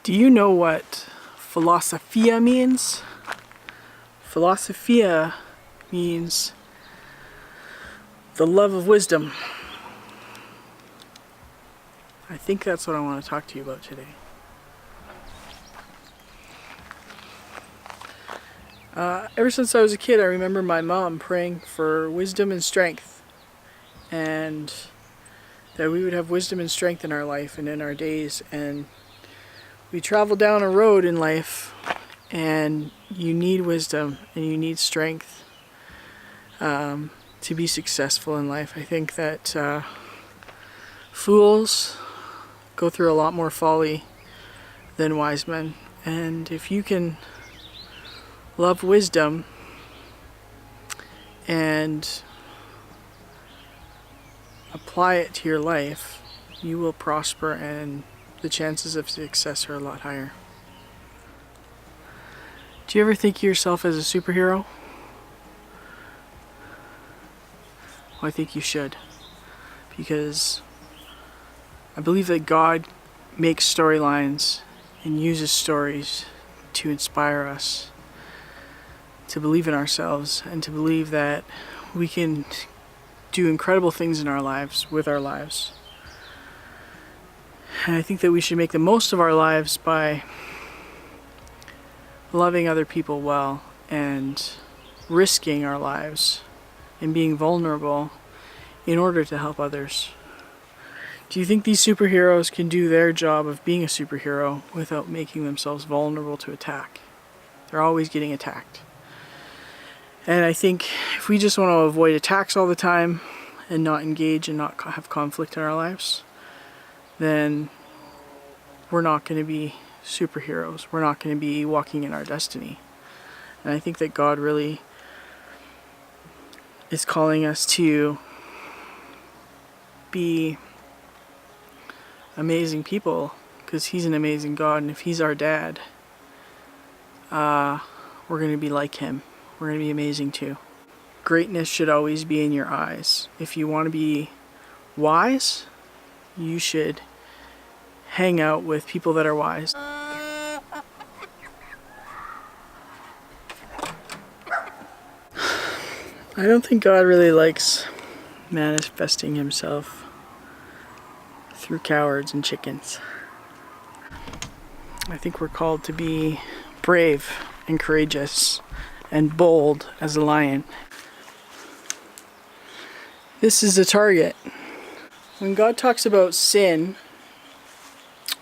Do you know what Philosophia means? Philosophia means the love of wisdom. I think that's what I want to talk to you about today. Ever since I was a kid, I remember my mom praying for wisdom and strength, and that we would have wisdom and strength in our life and in our days. And we travel down a road in life, and you need wisdom and you need strength to be successful in life. I think that fools go through a lot more folly than wise men, and if you can love wisdom and apply it to your life, you will prosper and the chances of success are a lot higher. Do you ever think of yourself as a superhero? Well, I think you should, because I believe that God makes storylines and uses stories to inspire us to believe in ourselves and to believe that we can do incredible things in our lives with our lives. And I think that we should make the most of our lives by loving other people well and risking our lives and being vulnerable in order to help others. Do you think these superheroes can do their job of being a superhero without making themselves vulnerable to attack? They're always getting attacked. And I think if we just want to avoid attacks all the time and not engage and not have conflict in our lives, then we're not going to be superheroes. We're not going to be walking in our destiny. And I think that God really is calling us to be amazing people, because He's an amazing God, and if He's our dad, we're going to be like Him. We're going to be amazing too. Greatness should always be in your eyes. If you want to be wise, you should hang out with people that are wise. I don't think God really likes manifesting Himself through cowards and chickens. I think we're called to be brave and courageous and bold as a lion. This is the target. When God talks about sin,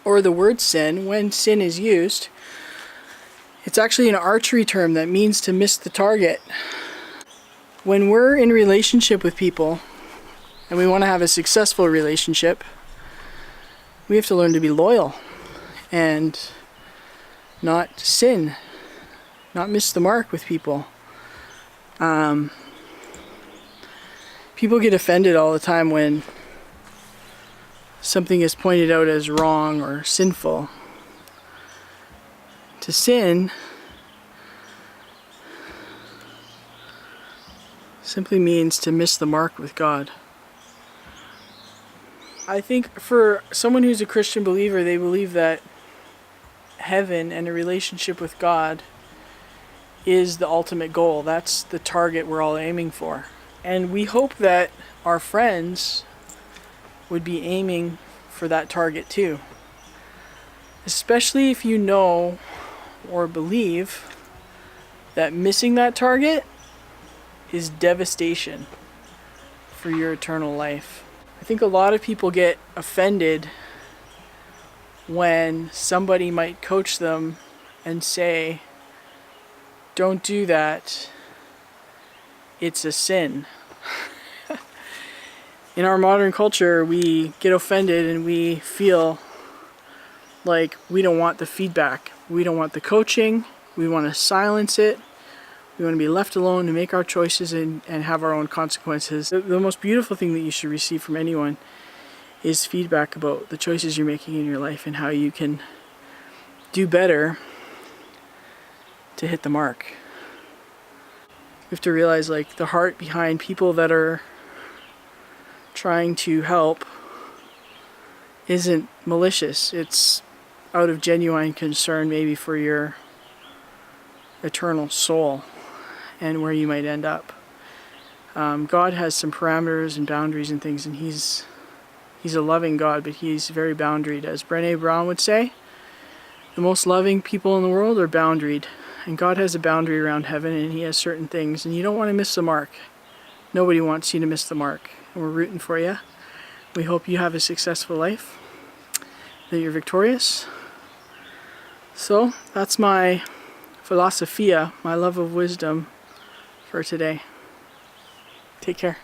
or the word sin, when sin is used, it's actually an archery term that means to miss the target. When we're in relationship with people and we want to have a successful relationship, we have to learn to be loyal and not sin, not miss the mark with people. People get offended all the time when something is pointed out as wrong or sinful. To sin simply means to miss the mark with God. I think for someone who's a Christian believer, they believe that heaven and a relationship with God is the ultimate goal. That's the target we're all aiming for. And we hope that our friends would be aiming for that target too. Especially if you know or believe that missing that target is devastation for your eternal life. I think a lot of people get offended when somebody might coach them and say, "Don't do that, it's a sin." In our modern culture, we get offended and we feel like we don't want the feedback. We don't want the coaching. We want to silence it. We want to be left alone to make our choices and have our own consequences. The most beautiful thing that you should receive from anyone is feedback about the choices you're making in your life and how you can do better to hit the mark. You have to realize, like, the heart behind people that are trying to help isn't malicious. It's out of genuine concern maybe for your eternal soul and where you might end up. God has some parameters and boundaries and things, and He's a loving God, but He's very boundaried. As Brené Brown would say, the most loving people in the world are boundaried, and God has a boundary around heaven, and He has certain things, and you don't want to miss the mark. Nobody wants you to miss the mark, and we're rooting for you. We hope you have a successful life, that you're victorious. So that's my Philosophia, my love of wisdom for today. Take care.